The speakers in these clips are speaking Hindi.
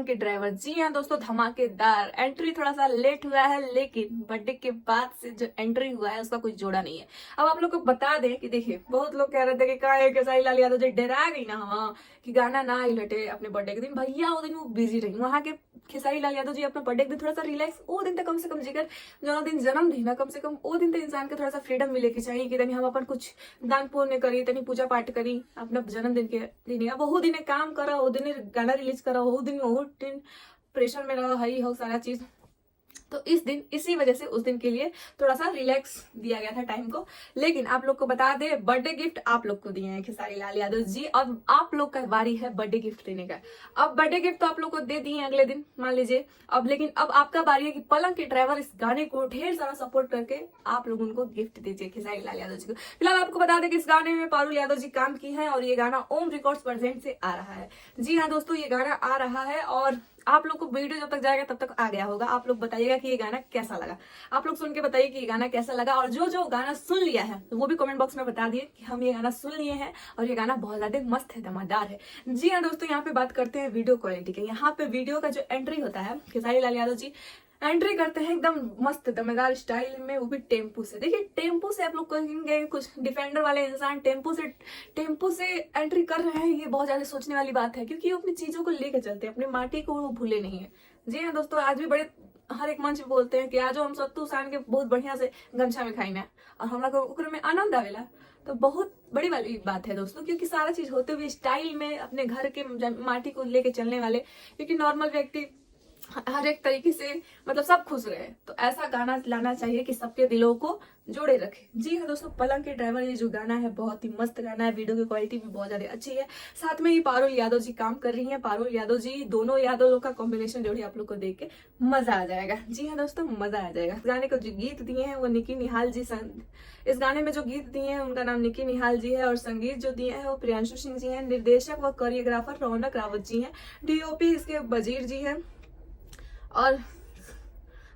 पलंग के ड्राइवर। जी हाँ दोस्तों, धमाकेदार एंट्री, थोड़ा सा लेट हुआ है लेकिन बर्थडे के बाद से जो एंट्री हुआ है उसका कोई जोड़ा नहीं है। अब आप लोग को बता दें कि देखिए, बहुत लोग कह रहे थे कि का है खेसारी लाल यादव जी डरा गई ना हाँ कि गाना ना ही लटे अपने बर्थडे के दिन। भैया वो दिन वो बिजी रही वहां के खेसारी लाल यादव जी अपने बर्थडे के दिन थोड़ा सा रिलैक्स, वो दिन तक कम से कम जिगर जो दिन जन्मदिन है, कम से कम वो दिन तो इंसान के थोड़ा सा फ्रीडम मिले के चाहिए कि तनी हम अपन कुछ दान पुण्य करी, तनी पूजा पाठ करी अपना जन्मदिन के दिन। अब वो दिन काम करा, वो दिन गाना रिलीज करा, वो दिन प्रेशर में रहा हई हो सारा चीज। तो इस दिन इसी वजह से उस दिन के लिए थोड़ा सा रिलैक्स दिया गया था टाइम को। लेकिन आप लोग को बता दे, बर्थडे गिफ्ट आप लोग को दिए हैं खेसारी लाल यादव जी। अब आप लोग का बारी है बर्थडे गिफ्ट देने का। अब बर्थडे गिफ्ट तो आप लोग को दे दिए हैं अगले दिन मान लीजिए। अब लेकिन अब आपका बारी है कि पलंग के ड्राइवर इस गाने को ढेर सारा सपोर्ट करके आप लोग उनको गिफ्ट दीजिए खेसारी लाल यादव जी को। फिलहाल आपको बता दें कि इस गाने में पारुल यादव जी काम की है और ये गाना ओम रिकॉर्ड्स प्रेजेंट से आ रहा है। जी हाँ दोस्तों, ये गाना आ रहा है और आप लोग को वीडियो जब तक जाएगा तब तक आ गया होगा। आप लोग बताइएगा कि ये गाना कैसा लगा। आप लोग सुन के बताइए कि ये गाना कैसा लगा, और जो जो गाना सुन लिया है वो भी कमेंट बॉक्स में बता दिए कि हम ये गाना सुन लिए हैं और ये गाना बहुत ज्यादा मस्त है, दमदार है। जी हाँ दोस्तों, यहाँ पे बात करते हैं वीडियो क्वालिटी के। यहाँ पे वीडियो का जो एंट्री होता है, खेसारी लाल यादव जी एंट्री करते हैं एकदम मस्त दमदार स्टाइल में, वो भी टेम्पू से। देखिए टेम्पू से आप लोग कहेंगे कुछ डिफेंडर वाले इंसान टेम्पू से एंट्री कर रहे हैं, ये बहुत ज्यादा सोचने वाली बात है क्योंकि वो अपनी चीजों को लेकर चलते हैं, अपनी माटी को वो भूले नहीं है। जी हाँ दोस्तों, आज भी बड़े हर एक मंच पे बोलते हैं कि आज हम सत्तू सान के बहुत बढ़िया से गमछा में खाई ना और हमारा ओकरे में आनंद आवेला। तो बहुत बड़ी वाली बात है दोस्तों, क्योंकि सारा चीज होते हुए स्टाइल में अपने घर के माटी को लेके चलने वाले, क्योंकि नॉर्मल व्यक्ति हर एक तरीके से मतलब सब खुश रहे, तो ऐसा गाना लाना चाहिए कि सबके दिलों को जोड़े रखे। जी हाँ दोस्तों, पलंग के ड्राइवर ये जो गाना है बहुत ही मस्त गाना है, वीडियो की क्वालिटी भी बहुत ज्यादा अच्छी है। साथ में ही पारुल यादव जी काम कर रही हैं। पारुल यादव जी, दोनों यादव लोग का कॉम्बिनेशन जोड़ी आप लोग को देख के मजा आ जाएगा। जी हाँ दोस्तों, मजा आ जाएगा। इस गाने को जो गीत दिए हैं वो निकी निहाल जी इस गाने में जो गीत दिए हैं उनका नाम निकी निहाल जी है और संगीत जो दिए हैं वो प्रियांशु सिंह जी हैं। निर्देशक व कोरियोग्राफर रौनक रावत जी हैं। डीओपी इसके वजीर जी हैं और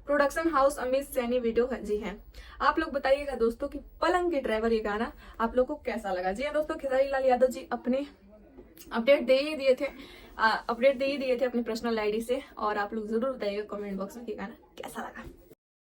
production house Amit Saini video जी हैं। आप लोग बताइएगा दोस्तों कि पलंग के ड्राइवर ये गाना आप लोग को कैसा लगा। जी हाँ दोस्तों, खेसारी लाल यादव जी अपने अपडेट दे ही दिए थे अपने पर्सनल आईडी से, और आप लोग जरूर बताइएगा कमेंट बॉक्स में कि गाना कैसा लगा।